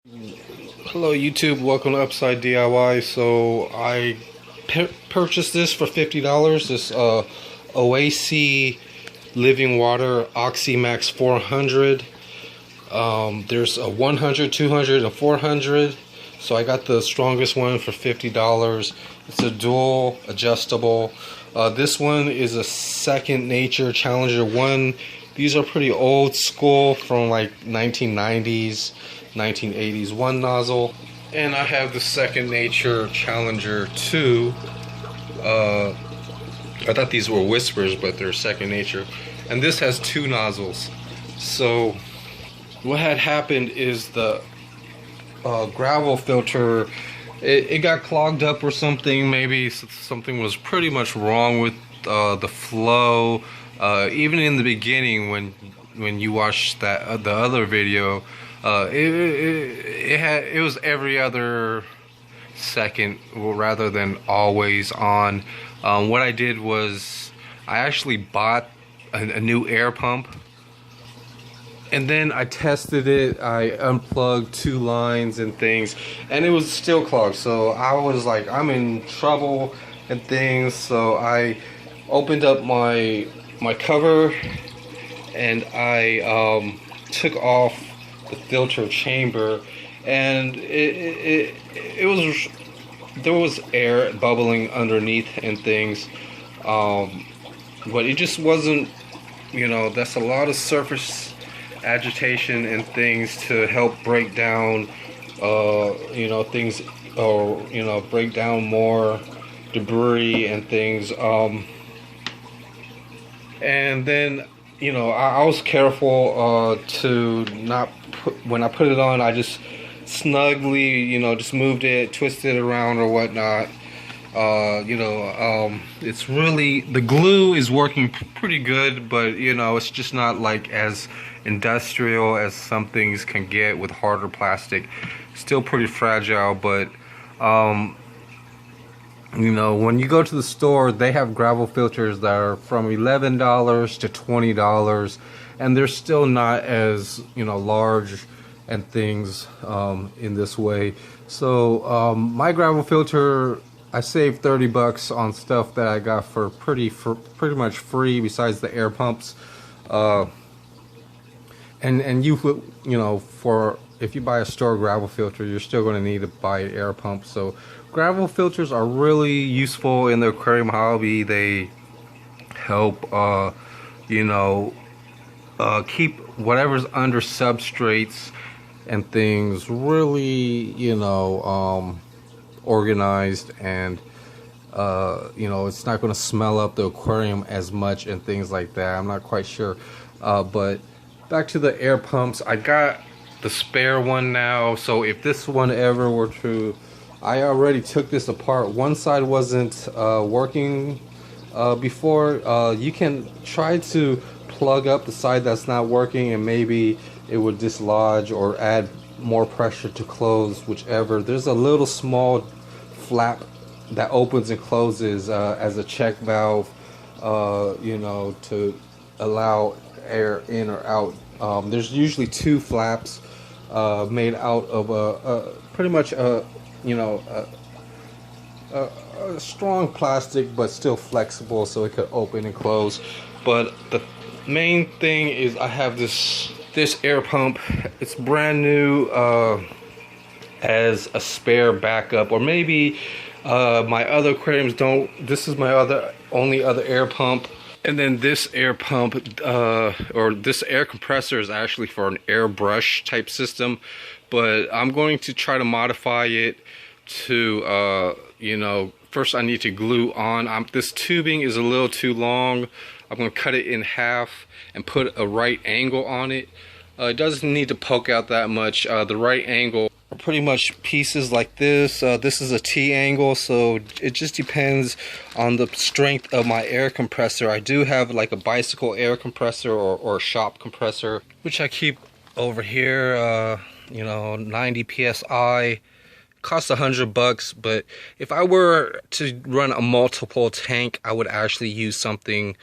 Hello YouTube, welcome to Upside DIY. So I purchased this for $50. This Oase Living Water Oxymax 400. There's a 100, 200, and 400. So I got the strongest one for $50. It's a dual adjustable. This one is a Second Nature Challenger 1. These are pretty old school from like 1990s. 1980s one nozzle, and I have the Second Nature Challenger 2. I thought these were Whispers, but they're Second Nature, and this has two nozzles. So what had happened is the gravel filter, it got clogged up or something. Maybe something was pretty much wrong with the flow. Even in the beginning, when you watched that the other video, it was every other second rather than always on. What I did was I actually bought a new air pump, and then I tested it. I unplugged two lines and things, and it was still clogged. So I was like, I'm in trouble and things. So I opened up my cover, and I took off the filter chamber, and it was, there was air bubbling underneath and things, but it just wasn't, you know, that's a lot of surface agitation and things to help break down you know, things, or you know, break down more debris and things. And then, you know, I was careful to not put, when I put it on, I just snugly, you know, just moved it, twisted it around or whatnot. You know, it's really, the glue is working pretty good, but you know, it's just not like as industrial as some things can get with harder plastic. Still pretty fragile, but you know, when you go to the store, they have gravel filters that are from $11 to $20, and they're still not as, you know, large and things in this way. So my gravel filter, I saved 30 bucks on stuff that I got for pretty much free, besides the air pumps. And you know, for if you buy a store gravel filter, you're still going to need to buy an air pump. So gravel filters are really useful in the aquarium hobby. They help you know, keep whatever's under substrates and things really, you know, organized, and you know, it's not going to smell up the aquarium as much and things like that. I'm not quite sure, but back to the air pumps. I got the spare one now, so if this one ever were to, I already took this apart. One side wasn't working before. You can try to plug up the side that's not working, and maybe it would dislodge or add more pressure to close, whichever. There's a little small flap that opens and closes as a check valve, you know, to allow air in or out. There's usually two flaps made out of pretty much you know, a strong plastic, but still flexible, so it could open and close. But the main thing is I have this air pump. It's brand new, as a spare backup, or maybe my other aquariums don't. This is my only other air pump. And then this air pump, or this air compressor, is actually for an airbrush type system, but I'm going to try to modify it to, you know, first I need to glue on. This tubing is a little too long. I'm going to cut it in half and put a right angle on it. It doesn't need to poke out that much. The right angle are pretty much pieces like this. This is a T angle, so it just depends on the strength of my air compressor. I do have like a bicycle air compressor or shop compressor, which I keep over here. You know, 90 psi. Costs $100, but if I were to run a multiple tank, I would actually use something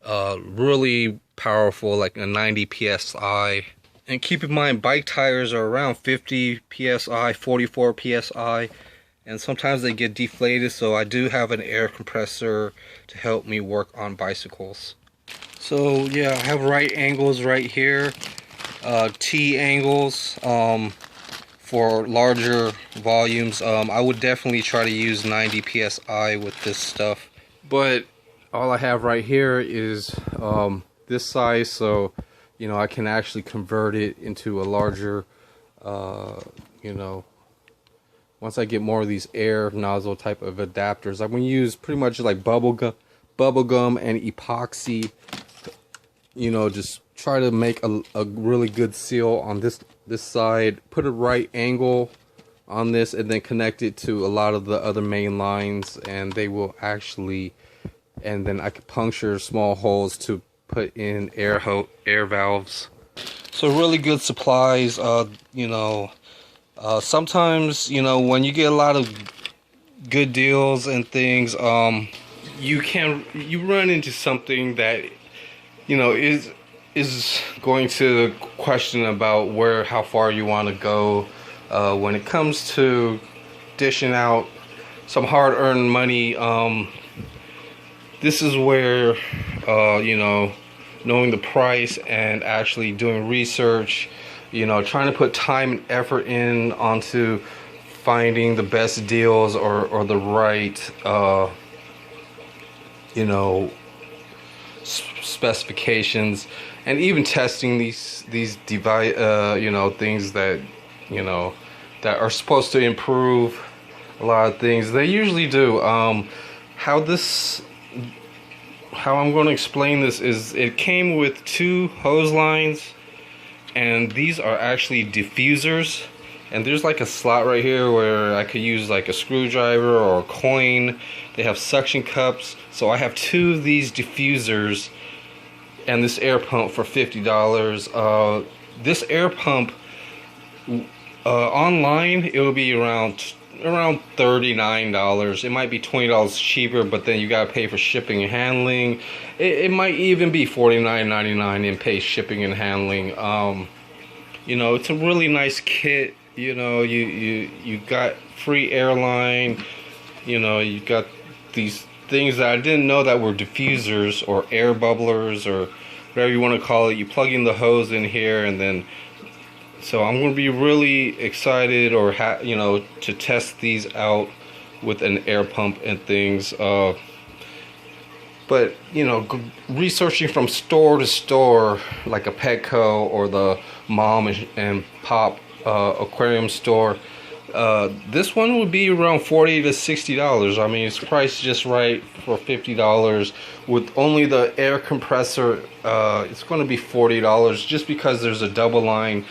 really powerful, like a 90 psi And keep in mind, bike tires are around 50 psi, 44 psi, and sometimes they get deflated, so I do have an air compressor to help me work on bicycles. So yeah, I have right angles right here, T angles for larger volumes. I would definitely try to use 90 psi with this stuff, but all I have right here is this size, so you know I can actually convert it into a larger, you know, once I get more of these air nozzle type of adapters. I'm going to use pretty much like bubble gum and epoxy, you know, just try to make a really good seal on this side, put a right angle on this, and then connect it to a lot of the other main lines, and they will actually, and then I could puncture small holes to put in air valves. So really good supplies. You know, sometimes, you know, when you get a lot of good deals and things, you run into something that, you know, is going to question about how far you want to go when it comes to dishing out some hard-earned money. This is where you know, knowing the price and actually doing research, you know, trying to put time and effort in onto finding the best deals or the right you know, specifications, and even testing these device you know, things that, you know, that are supposed to improve a lot of things. They usually do. How I'm going to explain this is, it came with 2 hose lines, and these are actually diffusers, and there's like a slot right here where I could use like a screwdriver or a coin. They have suction cups, so I have 2 of these diffusers and this air pump for $50. This air pump online, it will be around $39. It might be $20 cheaper, but then you gotta pay for shipping and handling. It might even be $49.99 and pay shipping and handling. You know, it's a really nice kit. You know, you got free airline. You know, you got these things that I didn't know that were diffusers or air bubblers or whatever you want to call it. You plug in the hose in here, and then, so I'm going to be really excited, or you know, to test these out with an air pump and things. But you know, researching from store to store, like a Petco or the mom and pop aquarium store, this one would be around $40 to $60. I mean, it's priced just right for $50. With only the air compressor, it's going to be $40, just because there's a double line.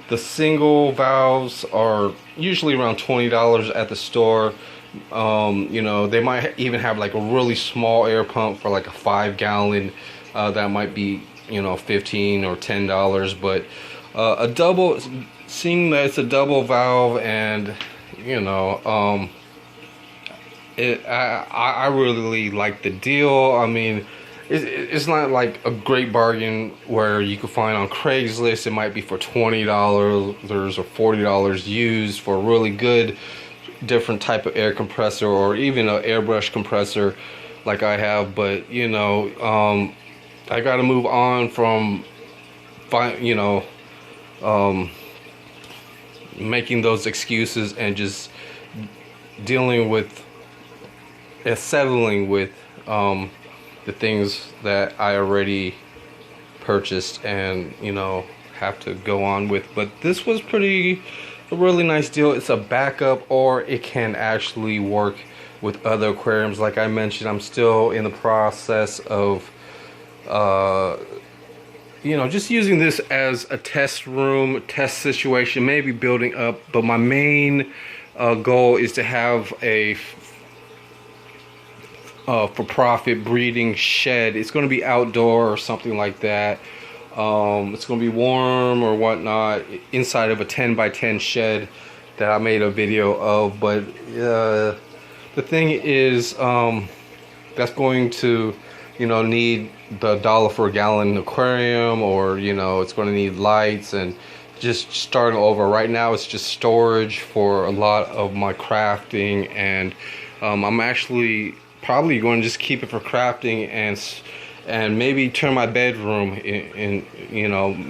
The single valves are usually around $20 at the store. You know, they might even have like a really small air pump for like a 5-gallon. That might be, you know, $15 or $10. But a double, seeing that it's a double valve, and you know, I really like the deal. I mean, it's not like a great bargain where you can find on Craigslist. It might be for $20 or $40 used for a really good different type of air compressor, or even an airbrush compressor like I have. But you know, I got to move on from, you know, making those excuses and just dealing with and settling with the things that I already purchased and, you know, have to go on with. But this was a really nice deal. It's a backup, or it can actually work with other aquariums. Like I mentioned, I'm still in the process of you know, just using this as a test situation, maybe building up. But my main goal is to have a for-profit breeding shed. It's going to be outdoor or something like that. It's going to be warm or whatnot inside of a 10x10 shed that I made a video of. But the thing is, that's going to need the dollar for a gallon aquarium, or it's going to need lights and just starting over. Right now it's just storage for a lot of my crafting, and I'm actually probably going to just keep it for crafting, and maybe turn my bedroom in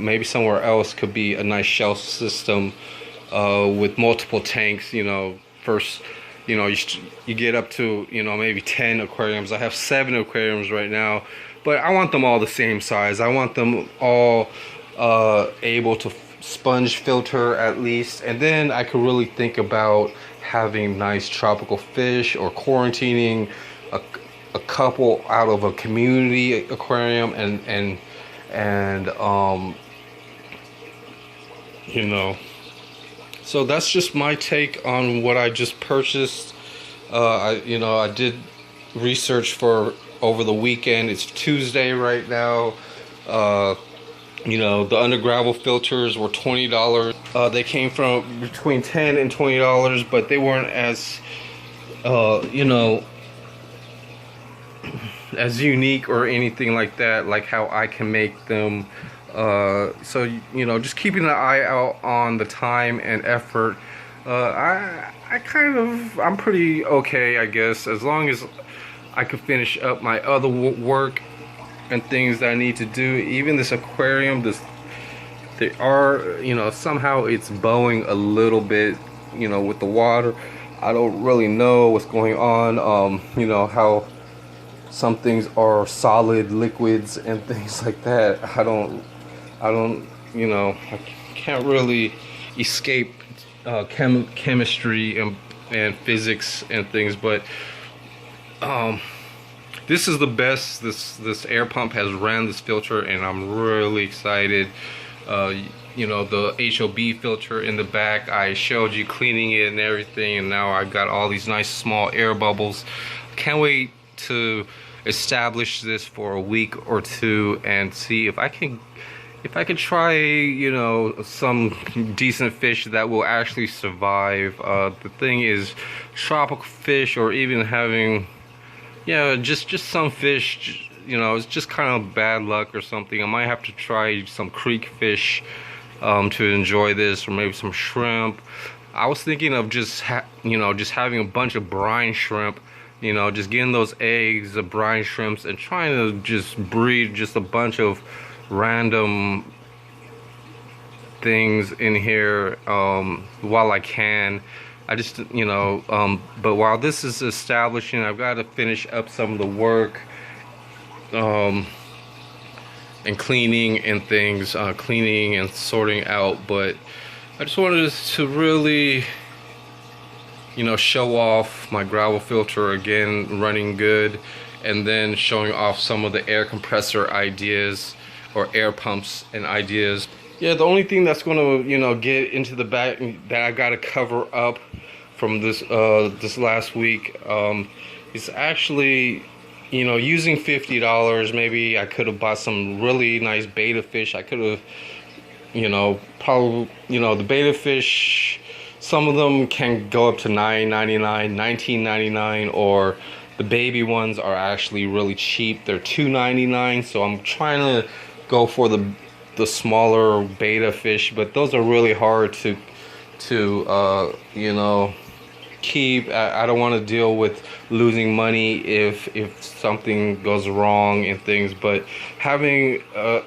maybe somewhere else could be a nice shelf system with multiple tanks. First, you get up to maybe 10 aquariums. I have 7 aquariums right now, but I want them all the same size. I want them all able to sponge filter at least, and then I could really think about having nice tropical fish, or quarantining a couple out of a community aquarium, and so that's just my take on what I just purchased. I did research for over the weekend. It's Tuesday right now. The under gravel filters were $20. They came from between $10 and $20, but they weren't as as unique or anything like that, like how I can make them. So just keeping an eye out on the time and effort. I'm pretty okay, I guess, as long as I can finish up my other work and things that I need to do. Even this aquarium, they are, somehow it's bowing a little bit, with the water. I don't really know what's going on. How some things are solid liquids and things like that. I can't really escape chemistry and physics and things, but this is the best this air pump has ran, this filter, and I'm really excited. The HOB filter in the back, I showed you cleaning it and everything, and now I've got all these nice small air bubbles. Can't wait to establish this for a week or two and see if I can try some decent fish that will actually survive. The thing is, tropical fish, or even having just some fish, it's just kind of bad luck or something. I might have to try some creek fish to enjoy this, or maybe some shrimp. I was thinking of just having a bunch of brine shrimp, just getting those eggs, the brine shrimps, and trying to just breed just a bunch of random things in here while I can. I just but while this is establishing, I've got to finish up some of the work and cleaning and things, cleaning and sorting out. But I just wanted to really show off my gravel filter again, running good, and then showing off some of the air compressor ideas, or air pumps and ideas. Yeah, the only thing that's going to get into the back that I got to cover up from this last week is actually using $50. Maybe I could have bought some really nice betta fish. I could have probably the betta fish, some of them can go up to $9.99, $19.99, or the baby ones are actually really cheap. They're $2.99. So I'm trying to go for the smaller betta fish, but those are really hard to keep. I don't want to deal with losing money if something goes wrong and things. But having a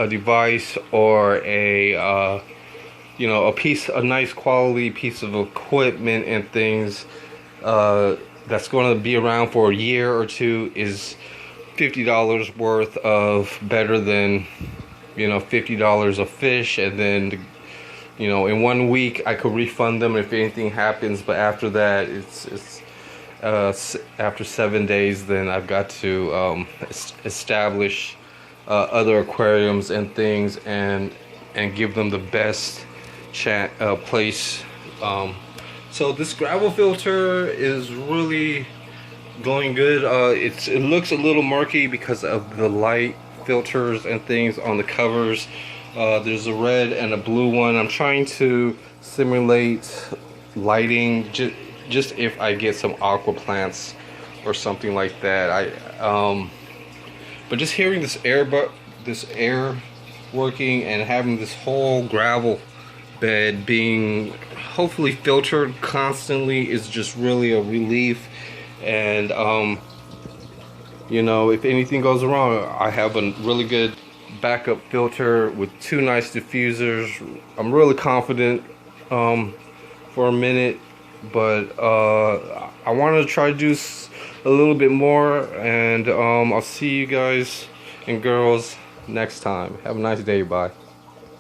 device, or a nice quality piece of equipment and things that's going to be around for a year or two is $50 worth of better than $50 of fish. And then in 1 week I could refund them if anything happens, but after that it's after 7 days, then I've got to establish other aquariums and things, and give them the best place. So this gravel filter is really going good. It looks a little murky because of the light filters and things on the covers. There's a red and a blue one. I'm trying to simulate lighting just if I get some aqua plants or something like that. But just hearing this air working and having this whole gravel bed being hopefully filtered constantly is just really a relief. And you know, if anything goes wrong, I have a really good backup filter with 2 nice diffusers. I'm really confident for a minute, but I wanted to try to do a little bit more, and I'll see you guys and girls next time. Have a nice day. Bye.